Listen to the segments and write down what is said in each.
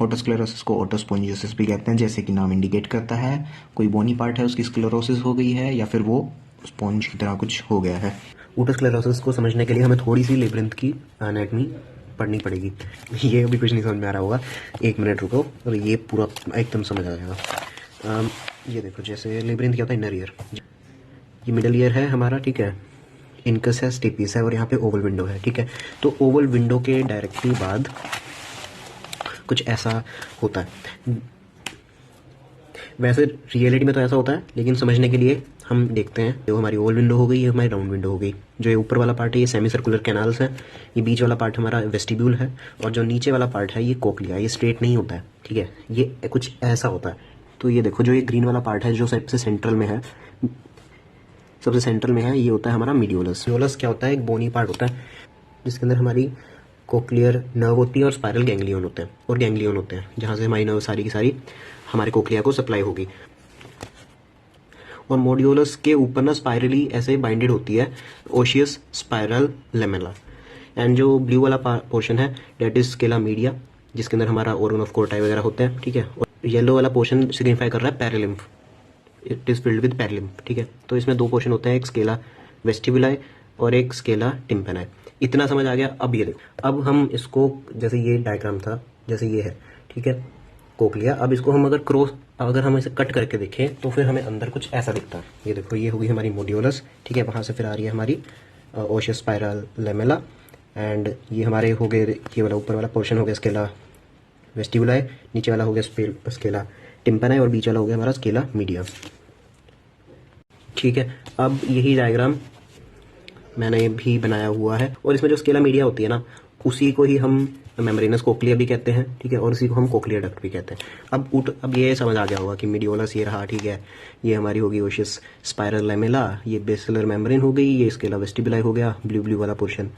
ओटोस्क्लेरोसिस को ओटोस्पोंजियोसिस भी कहते हैं, जैसे कि नाम इंडिकेट करता है, कोई बोनी पार्ट है उसकी स्क्लेरोसिस हो गई है या फिर वो स्पॉन्ज की तरह कुछ हो गया है। ओटोस्क्लेरोसिस को समझने के लिए हमें थोड़ी सी लेब्रिंथ की एनाटमी पढ़नी पड़ेगी। ये अभी कुछ नहीं समझ में आ रहा होगा, 1 मिनट रुको और ये पूरा एकदम समझ आ जाएगा। ये देखो, जैसे लेब्रिंथ क्या होता है, इनर ईयर, ये मिडल ईयर है हमारा, ठीक है, इनकस है, स्टेपिस है और यहाँ पे ओवल विंडो है, ठीक है। तो ओवल विंडो के डायरेक्टली बाद कुछ ऐसा होता है। वैसे रियलिटी में तो ऐसा होता है, लेकिन समझने के लिए हम देखते हैं। जो हमारी ओवल विंडो हो गई, ये हमारी राउंड विंडो हो गई। जो ये ऊपर वाला पार्ट है ये सेमी सर्कुलर कैनाल्स है, ये बीच वाला पार्ट हमारा वेस्टिब्यूल है और जो नीचे वाला पार्ट है ये कोक्लिया। ये स्ट्रेट नहीं होता है, ठीक है, ये कुछ ऐसा होता है। तो ये देखो, जो ये ग्रीन वाला पार्ट है जो सबसे सेंट्रल में है, ये होता है हमारा मीडियोलस। मीडियोलस क्या होता है, एक बोनी पार्ट होता है जिसके अंदर हमारी कोक्लियर नर्व होती है और स्पाइरल गैंग्लियन होते हैं जहाँ से हमारी नर्व सारी की सारी हमारे कोक्लिया को सप्लाई होगी। और मोडियोलस के ऊपर ना स्पाइरली ऐसे बाइंडेड होती है ओशियस स्पाइरल लेमेला। एंड जो ब्लू वाला पोर्शन है डेट इज स्केला मीडिया, जिसके अंदर हमारा ऑर्गन ऑफ कोर्टाई वगैरह होते हैं, ठीक है। और येलो वाला पोर्शन सिग्निफाई कर रहा है perilymph, it is filled with perilymph, ठीक है। तो इसमें 2 पोर्शन होते हैं, एक स्केला वेस्टिबुलाई और एक स्केला टिम्पेनाई। इतना समझ आ गया। अब ये देखो, अब हम इसको, जैसे ये डायग्राम था, जैसे ये है, ठीक है, कोक्लिया। अब इसको हम अगर हम इसे कट करके देखें तो फिर हमें अंदर कुछ ऐसा दिखता है। ये देखो, ये होगी हमारी मोडियोलस, ठीक है, वहाँ से फिर आ रही है हमारी ओशियस स्पाइरल लेमेला। एंड ये हमारे हो गए, ये वाला ऊपर वाला पोर्शन हो गया स्केला वेस्टिबुलाई, नीचे वाला हो गया स्केला टिम्पेनाई और बीच वाला हो गया हमारा स्केला मीडिया, ठीक है। अब यही डायग्राम मैंने भी बनाया हुआ है और इसमें जो स्केला मीडिया होती है ना, उसी को ही हम मेम्ब्रेनस कोक्लिया भी कहते हैं, ठीक है, और उसी को हम कोक्लिया डक्ट भी कहते हैं। अब ये समझ आ गया होगा कि मीडियोलस ये रहा, ठीक है, ये हमारी होगी ओशियस स्पाइरल लेमेला, ये बेसिलर मेम्ब्रेन हो गई, ये इसके वेस्टिबुलाई हो गया ब्लू वाला पोर्शन,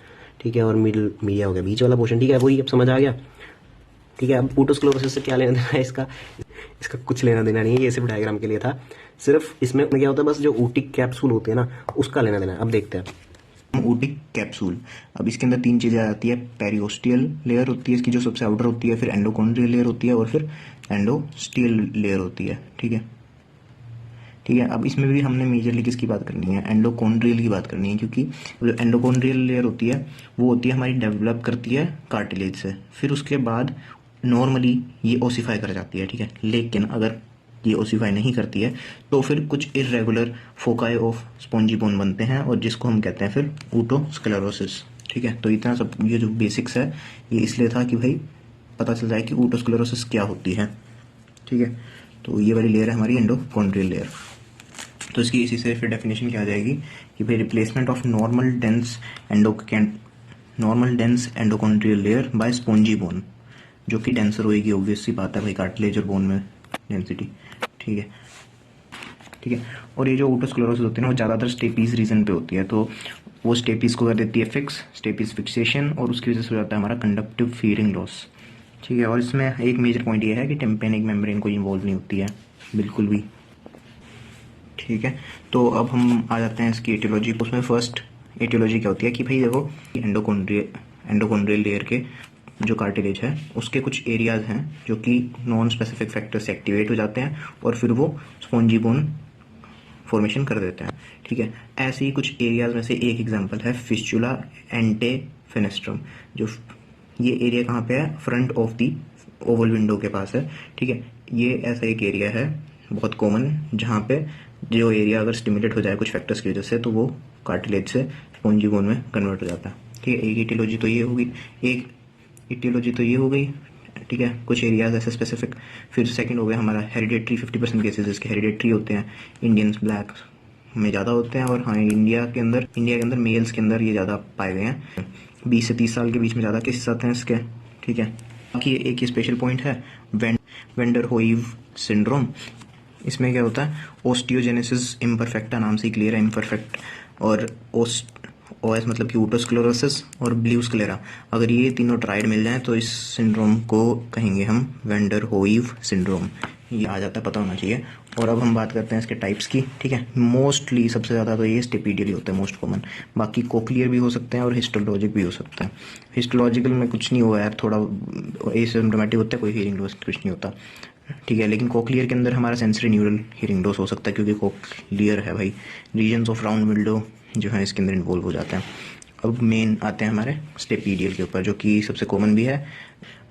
ठीक है, और मिडल मीडिया हो गया बीच वाला पोर्शन, ठीक है। वही अब समझ आ गया, ठीक है। अब ओटोस्क्लेरोसिस से क्या लेना देना है, इसका कुछ लेना देना नहीं है, ये सिर्फ डायग्राम के लिए था। सिर्फ इसमें क्या होता है, बस जो ओटिक कैप्सूल होते हैं ना, उसका लेना देना है। अब देखते हैं ओटिक कैप्सूल। अब इसके अंदर 3 चीज़ें आ जाती है। पेरियोस्टियल लेयर होती है इसकी जो सबसे आउटर होती है, फिर एंडोकॉन्ड्रियल लेयर होती है और फिर एंडोस्टियल लेयर होती है, ठीक है, ठीक है। अब इसमें भी हमने मेजरली किसकी बात करनी है, एंडोकॉन्ड्रियल की बात करनी है, क्योंकि जो एंडोकॉन्ड्रियल लेयर होती है वो होती है हमारी डेवलप करती है कार्टिलेज से, फिर उसके बाद नॉर्मली ये ओसिफाई कर जाती है, ठीक है। लेकिन अगर ये ओसिफाई नहीं करती है तो फिर कुछ irregular foci of spongy bone बनते हैं और जिसको हम कहते हैं फिर ओटोस्क्लेरोसिस, ठीक है। तो इतना सब ये जो बेसिक्स है ये इसलिए था कि भाई पता चल जाए कि ओटोस्क्लेरोसिस क्या होती है, ठीक है। तो ये वाली लेयर है हमारी एंडोकॉन्ड्रियल लेयर। तो इसकी इसी से फिर डेफिनेशन क्या आ जाएगी कि भाई replacement of normal dense endochondral layer by spongy bone, जो कि डेंसर होगी, ऑब्वियस सी बात है भाई, कार्टिलेज और बोन में डेंसिटी, ठीक है, ठीक है। और ये जो ओटोस्क्लेरोसिस होती है ना, वो ज़्यादातर स्टेपीज रीजन पे होती है, तो वो स्टेपीज को कर देती है फिक्स, स्टेपीज फिक्सेशन, और उसकी वजह से हो जाता है हमारा कंडक्टिव फीरिंग लॉस, ठीक है। और इसमें एक मेजर पॉइंट ये है कि टिम्पेनिक मेम्ब्रेन कोई इन्वॉल्व नहीं होती है बिल्कुल भी, ठीक है। तो अब हम आ जाते हैं इसकी एटियोलॉजी। उसमें फर्स्ट एटियोलॉजी क्या होती है कि भाई देखो, एंडोकॉन्ड्रियल लेयर के जो कार्टिलेज है उसके कुछ एरियाज हैं जो कि नॉन स्पेसिफिक फैक्टर से एक्टिवेट हो जाते हैं और फिर वो स्पॉन्जी बोन फॉर्मेशन कर देते हैं, ठीक है। ऐसे ही कुछ एरियाज में से एक एग्जांपल है फिस्चुला एंटे फेनेस्ट्रम। जो ये एरिया कहाँ पे है, front of the Oval window के पास है, ठीक है। ये ऐसा एक एरिया है बहुत कॉमन, जहाँ पे जो एरिया अगर स्टिमुलेट हो जाए कुछ फैक्टर्स की वजह से तो वो कार्टिलेज से स्पॉन्जी बोन में कन्वर्ट हो जाता है, ठीक है। एक एटियोलॉजी तो ये हो गई, ठीक है, कुछ एरियाज ऐसे स्पेसिफिक। फिर सेकंड हो गया हमारा हेरिडेटरी, 50% केसेस इसके हेरिडेटरी होते हैं, इंडियंस ब्लैक में ज़्यादा होते हैं, और हाँ इंडिया के अंदर मेल्स के अंदर ये ज़्यादा पाए गए हैं, 20 से 30 साल के बीच में ज़्यादा केसेस आते हैं इसके, ठीक है। बाकी एक ही स्पेशल पॉइंट है वेंडर होइव सिंड्रोम। इसमें क्या होता है, ओस्टियोजेनेसिस इम्परफेक्टा, नाम से ही क्लियर है, इम्परफेक्ट, और ओएस मतलब कि ओटोस्क्लेरोसिस और ब्लू स्क्लेरा, अगर ये तीनों ट्राइड मिल जाएं तो इस सिंड्रोम को कहेंगे हम वेंडर होइव सिंड्रोम। ये आ जाता है, पता होना चाहिए। और अब हम बात करते हैं इसके टाइप्स की, ठीक है। मोस्टली सबसे ज़्यादा तो ये स्टेपीडियल ही होता है, मोस्ट कॉमन। बाकी कोक्लियर भी हो सकते हैं और हिस्टोलॉजिक भी हो सकता है। हिस्टोलॉजिकल में कुछ नहीं हुआ यार, थोड़ा एसिम्प्टोमेटिक होता है, कोई हीयरिंग लॉस कुछ नहीं होता, ठीक है। लेकिन कोक्लियर के अंदर हमारा सेंसरी न्यूरल हीयरिंग लॉस हो सकता है, क्योंकि कोक्लियर है भाई, रीजन्स ऑफ राउंड विंडो जो है इसके अंदर इन्वॉल्व हो जाते हैं। अब मेन आते हैं हमारे स्टेपीडियल के ऊपर, जो कि सबसे कॉमन भी है।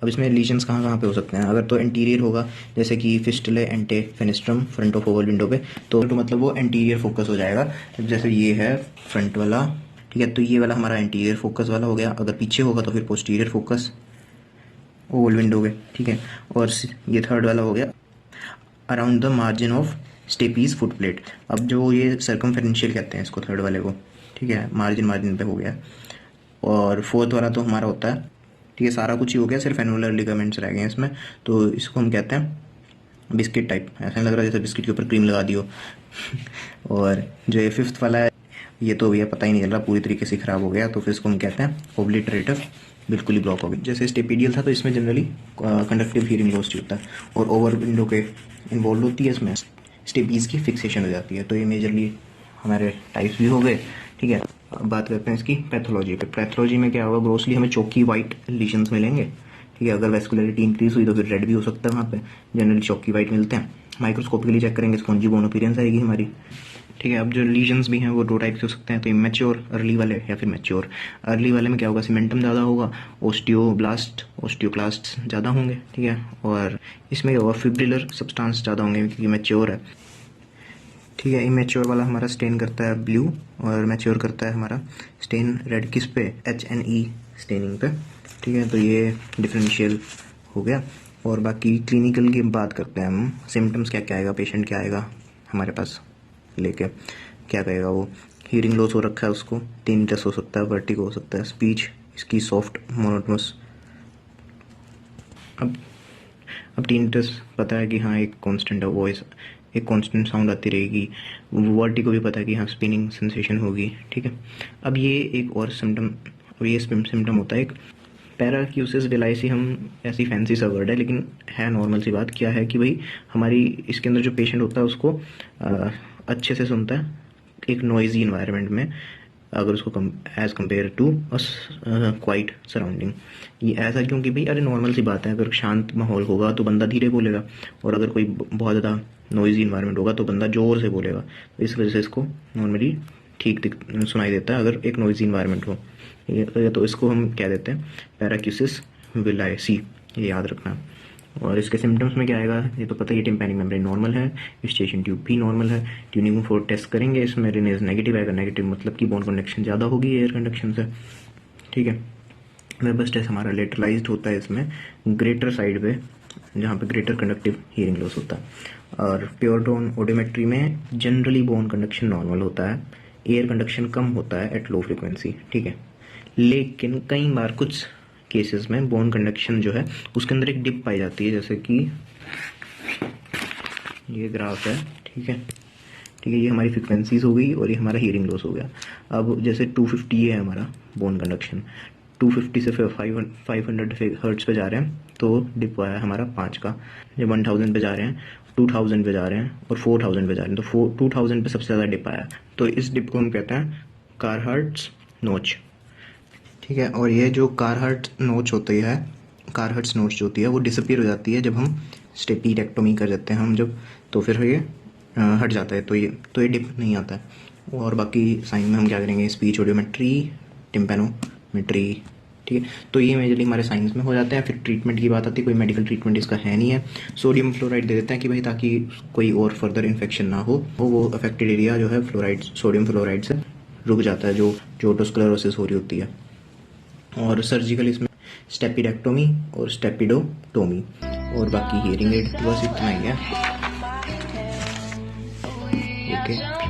अब इसमें लीजन्स कहाँ कहाँ पे हो सकते हैं? अगर तो एंटीरियर होगा, जैसे कि फिस्टुले एंटे फेनेस्ट्रम फ्रंट ऑफ ओवल विंडो पे, तो मतलब वो एंटीरियर फोकस हो जाएगा। जैसे ये है फ्रंट वाला, ठीक है, तो ये वाला हमारा एंटीरियर फोकस वाला हो गया। अगर पीछे होगा तो फिर पोस्टीरियर फोकस ओवल विंडो पे, ठीक है। और ये थर्ड वाला हो गया around the margin of stapes foot plate. अब जो ये सर्कमफेरेंशियल कहते हैं इसको, थर्ड वाले को, ठीक है, मार्जिन पे हो गया। और फोर्थ वाला तो हमारा होता है, ठीक है, सारा कुछ ही हो गया, सिर्फ एनुलर लिगामेंट्स रह गए हैं इसमें, तो इसको हम कहते हैं बिस्किट टाइप। ऐसा नहीं लग रहा जैसे बिस्किट के ऊपर क्रीम लगा दी हो। और जो ये फिफ्थ वाला है, ये तो भैया पता ही नहीं चल रहा, पूरी तरीके से ख़राब हो गया, तो फिर इसको हम कहते हैं ओब्लिटरेटर, बिल्कुल ही ब्लॉक हो गई। जैसे स्टेपीडियल था तो इसमें जनरली कंडक्टिव हीयरिंग लॉस होता है, और ओवर विंडो के इन्वॉल्व होती है, इसमें स्टेपीज की फिक्सेशन हो जाती है। तो ये मेजरली हमारे टाइप्स भी हो गए, ठीक है। अब बात करते हैं इसकी पैथोलॉजी पे। पैथोलॉजी में क्या होगा, ग्रोसली हमें चौकी वाइट लीशंस मिलेंगे, ठीक है। अगर वेस्कुलरिटी इंक्रीज हुई तो फिर रेड भी हो सकता है वहाँ पे, जनरली चौकी वाइट मिलते हैं। माइक्रोस्कोपिकली चेक करेंगे, स्पॉन्जी बोन अपीयरेंस आएगी हमारी, ठीक है। अब जो लीजन्स भी हैं वो दो टाइप के हो सकते हैं, तो इमेच्योर अर्ली वाले या फिर मैच्योर। अर्ली वाले में क्या होगा, सीमेंटम ज़्यादा होगा, ओस्टियोक्लास्ट ज़्यादा होंगे, ठीक है। और इसमें क्या होगा, फिब्रिलर सब्सटेंस ज़्यादा होंगे, क्योंकि मैच्योर है, ठीक है। इमेच्योर वाला हमारा स्टेन करता है ब्लू, और मैच्योर करता है हमारा स्टेन रेड। किस पे? HNE स्टेनिंग पे, ठीक है। तो ये डिफरेंशियल हो गया। और बाकी क्लिनिकल की बात करते हैं हम, सिम्टम्स क्या क्या आएगा, पेशेंट क्या आएगा हमारे पास लेके, क्या कहेगा वो। हीयरिंग लॉस हो रखा है उसको, टिनिटस हो सकता है, वर्टिगो हो सकता है, स्पीच इसकी सॉफ्ट मोनोटोनस। अब टिनिटस पता है कि हाँ एक कांस्टेंट है, वॉइस एक कांस्टेंट साउंड आती रहेगी। वर्टिगो भी पता है कि हाँ स्पिनिंग सेंसेशन होगी, ठीक है। अब ये एक और सिम्टम, अब ये सिम्टम होता है एक पैराक्यूसिस विलाइसी। हम ऐसी फैंसी सा वर्ड है, लेकिन है नॉर्मल सी बात। क्या है कि भाई हमारी इसके अंदर जो पेशेंट होता है उसको अच्छे से सुनता है एक नॉइजी इन्वायरमेंट में, अगर उसको as compare to quiet surrounding. ये ऐसा क्योंकि भाई अरे नॉर्मल सी बात है, अगर शांत माहौल होगा तो बंदा धीरे बोलेगा, और अगर कोई बहुत ज़्यादा नॉइजी इन्वायरमेंट होगा तो बंदा ज़ोर से बोलेगा। तो इस वजह से इसको नॉर्मली ठीक सुनाई देता है अगर एक नॉइजी इन्वायरमेंट हो। तो इसको हम कह देते हैं पैराक्यूसिस विलाइसी, ये याद रखना। और इसके सिम्टम्स में क्या आएगा, ये तो पता ही है, टिम्पैनिक मेम्ब्रेन नॉर्मल है, स्टेशन ट्यूब भी नॉर्मल है। ट्यूनिंग फोर टेस्ट करेंगे, इसमें रेनेज नेगेटिव आएगा, नेगेटिव मतलब कि बोन कंडक्शन ज़्यादा होगी एयर कंडक्शन से, ठीक है। वेबस टेस्ट हमारा लेटरलाइज्ड होता है इसमें ग्रेटर साइड पे, जहाँ पे ग्रेटर कंडक्टिव हीयरिंग लॉस होता है। और प्योर टोन ओडोमेट्री में जनरली बोन कंडक्शन नॉर्मल होता है, एयर कंडक्शन कम होता है एट लो फ्रिक्वेंसी, ठीक है। लेकिन कई बार कुछ केसेस में बोन कंडक्शन जो है उसके अंदर एक डिप पाई जाती है, जैसे कि ये ग्राफ है, ठीक है, ठीक है। ये हमारी फ्रिक्वेंसीज हो गई और ये हमारा हीयरिंग लॉस हो गया। अब जैसे 250 है हमारा बोन कंडक्शन, 250 से 500 हर्ट्ज पे जा रहे हैं तो डिप आया हमारा 5 का। जब 1000 पे जा रहे हैं, 2000 पे जा रहे हैं और 4000 पे जा रहे हैं, तो 2000 पे सबसे ज़्यादा डिप आया। तो इस डिप को हम कहते हैं कारहर्ट्ज नोच, ठीक है। और ये जो कारहर्ट्ज नोच होती है, कारहर्ट्ज नोच जो होती है वो डिसअपीयर हो जाती है जब हम स्टेपीडेक्टोमी कर देते हैं हम जब, तो फिर ये हट जाता है, तो ये डिप नहीं आता है। और बाकी साइन में हम क्या करेंगे, स्पीच ऑडियोमेट्री, टिम्पैनोमेट्री, ठीक है। तो ये मेजरली हमारे साइंस में हो जाते हैं। फिर ट्रीटमेंट की बात आती है, कोई मेडिकल ट्रीटमेंट इसका है नहीं है। सोडियम फ्लोराइड दे देते हैं कि भाई ताकि कोई और फर्दर इन्फेक्शन ना हो, वो अफेक्टेड एरिया जो है फ्लोराइड, सोडियम फ्लोराइड से रुक जाता है, जो ओटोस्क्लेरोसिस हो रही होती है। और सर्जिकल इसमें स्टेपिडेक्टोमी और स्टेपिडोटोमी, और बाकी हियरिंग एड बस इतना ही है, ओके।